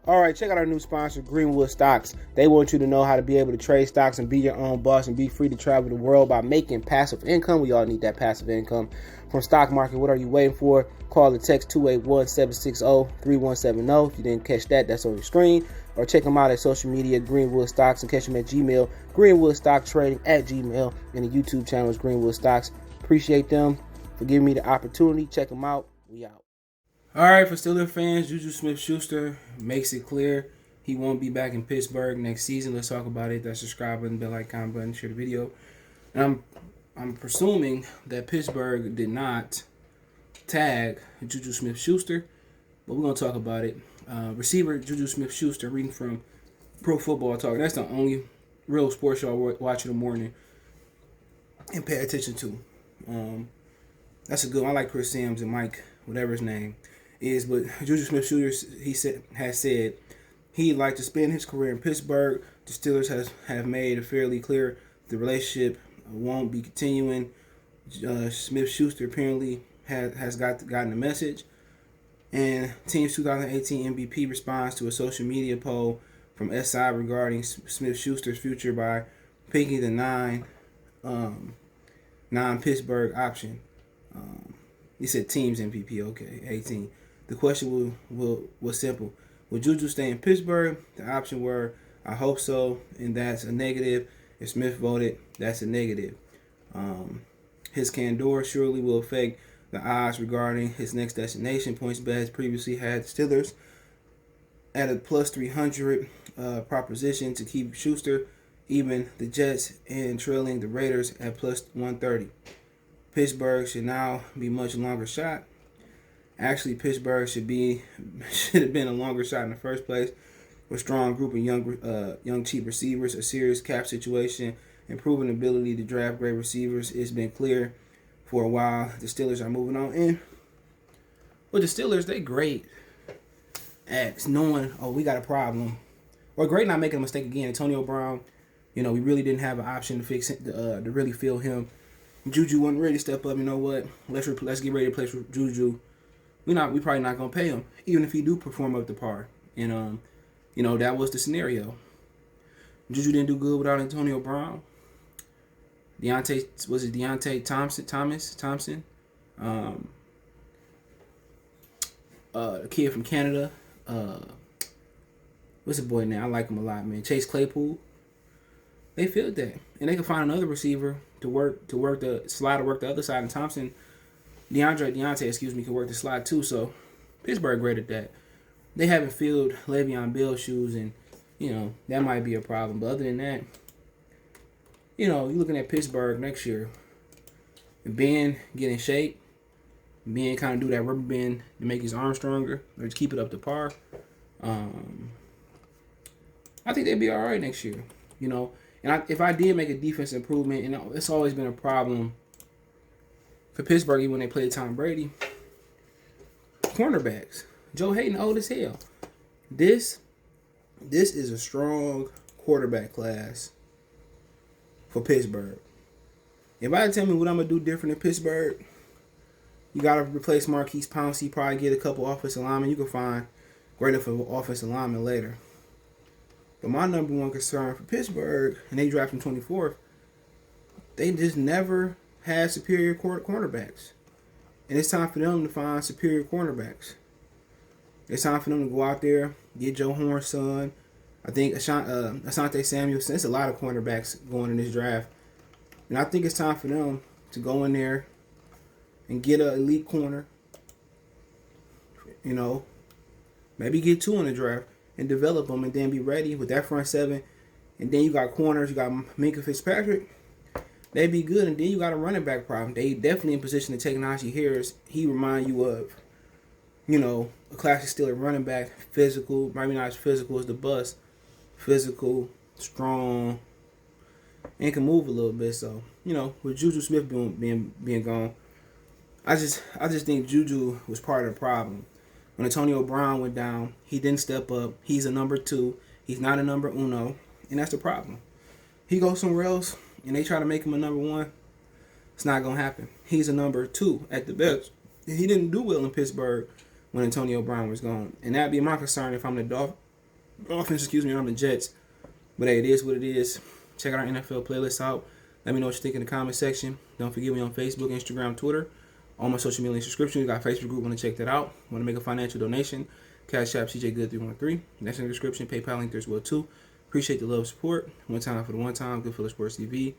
All right, check out our new sponsor, Greenwood Stocks. They want you to know how to be able to trade stocks and be your own boss and be free to travel the world by making passive income. We all need that passive income from stock market. What are you waiting for? Call or text 281-760-3170. If you didn't catch that, that's on your screen. Or check them out at social media, Greenwood Stocks, and catch them at Gmail, greenwoodstocktrading at Gmail, and the YouTube channel is Greenwood Stocks. Appreciate them for giving me the opportunity. Check them out. We out. All right, for Steelers fans, JuJu Smith-Schuster makes it clear he won't be back in Pittsburgh next season. Let's talk about it. That subscribe button, bell icon button, share the video. And I'm presuming that Pittsburgh did not tag JuJu Smith-Schuster, but we're going to talk about it. Receiver JuJu Smith-Schuster, reading from Pro Football Talk. That's the only real sports show I watch in the morning and pay attention to. That's a good one. I like Chris Sims and Mike, whatever his name is, but JuJu Smith-Schuster has said he'd like to spend his career in Pittsburgh. The Steelers have made it fairly clear the relationship won't be continuing. Smith-Schuster apparently has gotten the message. And team's 2018 MVP responds to a social media poll from SI regarding Smith-Schuster's future by picking the non-Pittsburgh option. He said team's MVP, okay, 18. The question was simple. Will JuJu stay in Pittsburgh? The option were, I hope so, and that's a negative. If Smith voted, that's a negative. His candor surely will affect the odds regarding his next destination. PointsBet previously had Steelers at a plus 300 proposition to keep Schuster, even the Jets, and trailing the Raiders at plus 130. Pittsburgh should now be much longer shot. Actually, Pittsburgh should have been a longer shot in the first place. With a strong group of young cheap receivers, a serious cap situation, and proven ability to draft great receivers, it's been clear for a while the Steelers are moving on in. But the Steelers, they great at knowing, oh, we got a problem. Or great not making a mistake again. Antonio Brown, we really didn't have an option to fix it, to really fill him. JuJu wasn't ready to step up. You know what? Let's get ready to play for JuJu. We probably not gonna pay him, even if he do perform up to par. And that was the scenario. JuJu didn't do good without Antonio Brown. Deontay Thompson? A kid from Canada. What's the boy name? I like him a lot, man. Chase Claypool. They filled that, and they can find another receiver to work the slide, to work the other side. And Deontay, can work the slide too. So Pittsburgh great at that. They haven't filled Le'Veon Bell's shoes, and that might be a problem. But other than that, you're looking at Pittsburgh next year. Ben get in shape. Ben kind of do that rubber band to make his arm stronger, or just keep it up to par. I think they'd be all right next year. And if I did make a defense improvement, and it's always been a problem for Pittsburgh even when they played Tom Brady, cornerbacks. Joe Hayden old as hell. This is a strong quarterback class for Pittsburgh. If I tell me what I'm going to do different in Pittsburgh, you got to replace Marquise Pouncey, probably get a couple offensive linemen. You can find great enough offensive linemen later. But my number one concern for Pittsburgh, and they drafted him 24th, they just never had superior cornerbacks. And it's time for them to find superior cornerbacks. It's time for them to go out there, get Joe Horn's son. I think Asante Samuelson. There's a lot of cornerbacks going in this draft. And I think it's time for them to go in there and get an elite corner. Maybe get two in the draft and develop them, and then be ready with that front seven. And then you got corners. You got Minkah Fitzpatrick. They'd be good. And then you got a running back problem. They definitely in position to take Najee Harris. He remind you of, a classic Steeler running back. Physical. Maybe not as physical as the bus. Physical, strong, and can move a little bit. So, with JuJu Smith being gone, I just think JuJu was part of the problem. When Antonio Brown went down, he didn't step up. He's a number 2. He's not a number uno, and that's the problem. He goes somewhere else, and they try to make him a number 1. It's not going to happen. He's a number 2 at the best. And he didn't do well in Pittsburgh when Antonio Brown was gone. And that'd be my concern if I'm the offense, on the Jets. But hey, it is what it is. Check out our NFL playlist out. Let me know what you think in the comment section. Don't forget me on Facebook, Instagram, Twitter. All my social media subscriptions. We got a Facebook group. Want to check that out. Want to make a financial donation? Cash App CJ Good 313. That's in the description. PayPal link there as well too. Appreciate the love and support. One time for the one time. Good for the Sports TV.